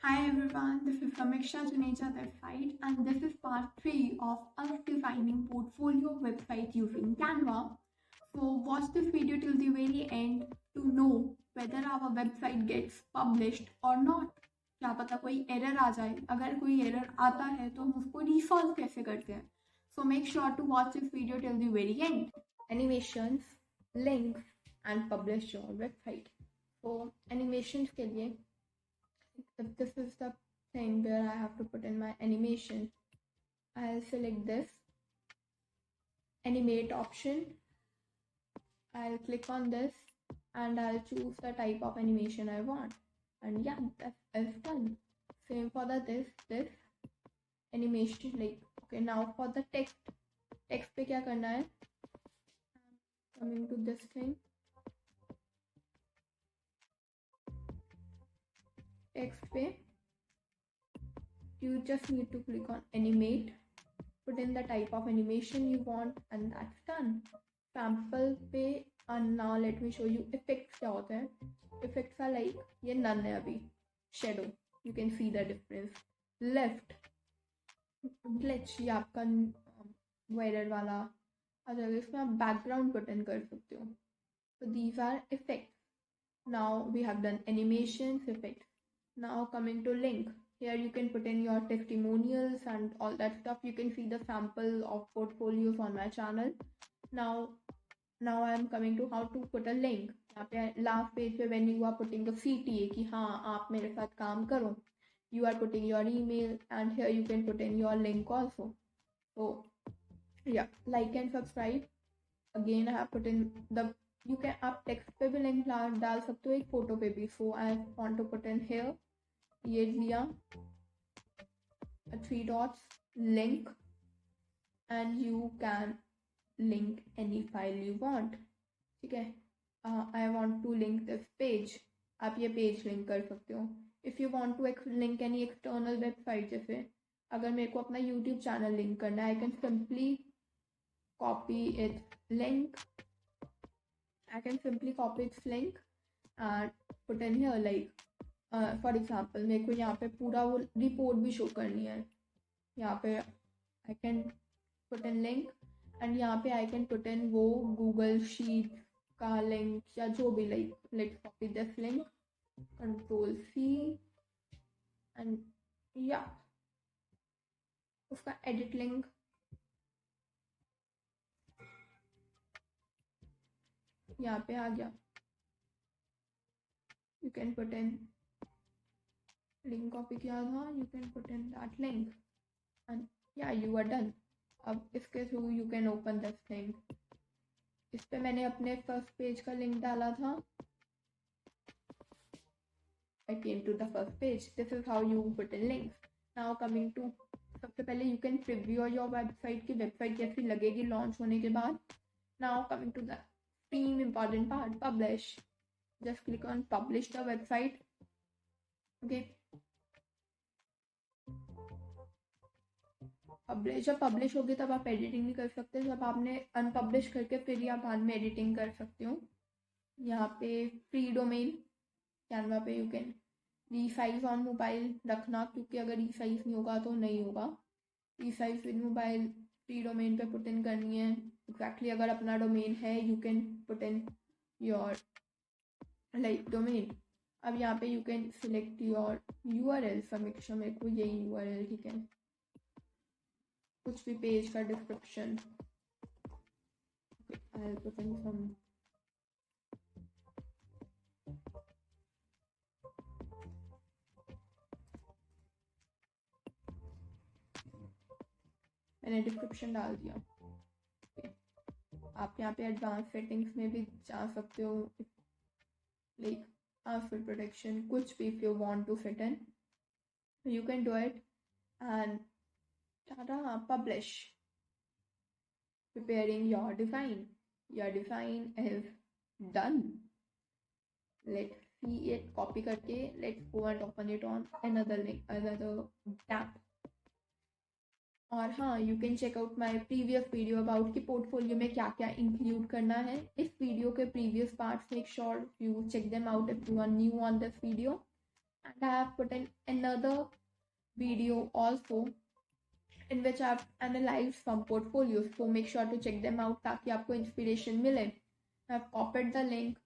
Hi everyone, this is Sameeksha Juneja website and this is part 3 of us designing portfolio website using Canva. So watch this video till the very end to know whether our website gets published or not. क्या पता कोई error आ जाए, अगर कोई error आता है तो हम उसको resolve कैसे करते हैं. So make sure to watch this video till the very end. Animations, links and publish your website. So animations के लिए if this is the thing where I have to put in my animation, I'll select this animate option. I'll click on this and I'll choose the type of animation I want. And yeah, that is done. Same for the this animation. Like okay, now for the text पे क्या करना है? Coming to this thing, text पे you just need to click on animate, put in the type of animation you want and that's done. Sample पे and now let me show you effects क्या होता है. Effects are like ये none है अभी, shadow, you can see the difference. Left glitch ये आपका error वाला आ जाएगा. इसमें आप background button कर सकते हो. So these are effects. Now we have done animations, effects. Now coming to link. Here you can put in your testimonials and all that stuff. You can see the sample of portfolios on my channel. Now I am coming to how to put a link. यहाँ पे last page पे when you are putting a CTA कि हाँ आप मेरे साथ काम करो, you are putting your email and here you can put in your link also. So yeah, like and subscribe. Again I have put in the, you can आप text पे भी link डाल सकते हो, एक photo पे भी. So I want to put in here ये लिया 3 dots link and you can link any file you want. ठीक है, I want to link this page. आप ये page link कर सकते हो. If you want to link any external website, जैसे अगर मेरे को अपना YouTube channel link करना है, I can simply copy its link. I can simply copy its link and put in here like for example मेरे को यहाँ पे पूरा वो report भी show करनी है. यहाँ पे I can put in link and यहाँ पे I can put in वो Google Sheet का link या जो भी, like let's copy this link, Control C and yeah उसका edit link यहाँ पे आ गया. You can put in link copy किया था, you can put in that link and yeah you are done. अब इसके through you can open this thing. इस पे मैंने अपने फर्स्ट पेज का लिंक डाला था. I came to the first page. This is how you put in links. Now coming to सबसे पहले you can preview your website की वेबसाइट कैसी लगेगी लॉन्च होने के बाद. Now coming to the extreme important part, publish. Just click on publish the website. Okay. जब publish होगी तब आप एडिटिंग नहीं कर सकते. जब आपने अनपब्लिश करके फिर ही आप बाद में एडिटिंग कर सकते हो. यहाँ पे फ्री डोमेन कैनवा पे you can resize on mobile रखना, क्योंकि अगर रीसाइज नहीं होगा तो नहीं होगा. Resize with mobile free domain पे पुट इन करनी है. एग्जैक्टली अगर अपना डोमेन है you can put in your like domain. अब यहाँ पे you can select your URL. समीक्षा मेरे को यही URL ठीक है. कुछ भी पेज का description. I'll put in some मैंने डिस्क्रिप्शन डाल दिया. आप यहाँ पे एडवांस सेटिंग्स में भी जा सकते हो, लाइक पासवर्ड प्रोटेक्शन कुछ भी. If you want to fit in you can do it and publish. Preparing your design. Your design is done. Let's see it. Copy करके let's go and open it on another link, another tab. और हाँ, you can check out my previous video about कि portfolio में क्या क्या include करना है. इस video के previous parts make sure you check them out if you are new on this video. And I have put in another video also in which I've analyzed some portfolios, so make sure to check them out ताकि आपको inspiration मिले. I've copied the link,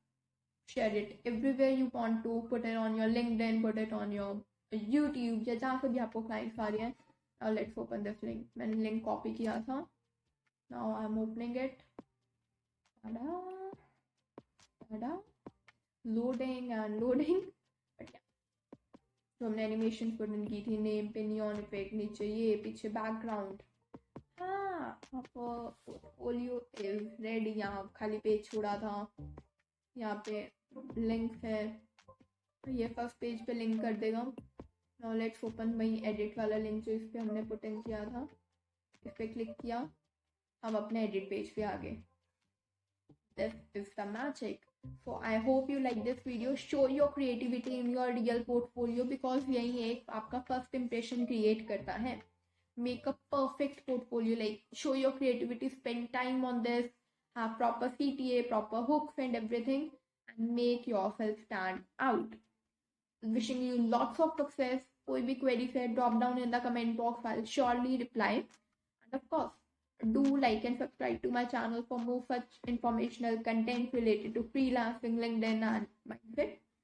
share it everywhere you want to, put it on your LinkedIn, put it on your YouTube या जहाँ से भी आपको clients आ रहे हैं. Now let's open this link. मैंने link copy किया था. Now I'm opening it. Ta-da, ta-da. Loading and loading. But yeah. तो हमने एनिमेशन पुट इन की थी, नेम पे नियॉन इफेक्ट, नीचे ये, पीछे बैकग्राउंड. हाँ, पोर्टफोलियो इज रेडी. यहाँ खाली पेज छोड़ा था, यहाँ पे लिंक है, ये फर्स्ट पेज पे लिंक कर देगा. नाउ लेट्स ओपन वही एडिट वाला लिंक जो इस पे हमने पुट इन किया था. इस पे क्लिक किया, हम अपने एडिट पेज पे आ गए. This is the magic. So I hope you like this video. Show your creativity in your real portfolio because यही एक आपका first impression create करता है. Make a perfect portfolio. Like show your creativity. Spend time on this. Have proper CTA, proper hooks and everything, and make yourself stand out. Wishing you lots of success. कोई भी query है, drop down in the comment box. I'll surely reply. And of course, do like and subscribe to my channel for more such informational content related to freelancing, LinkedIn and mindset.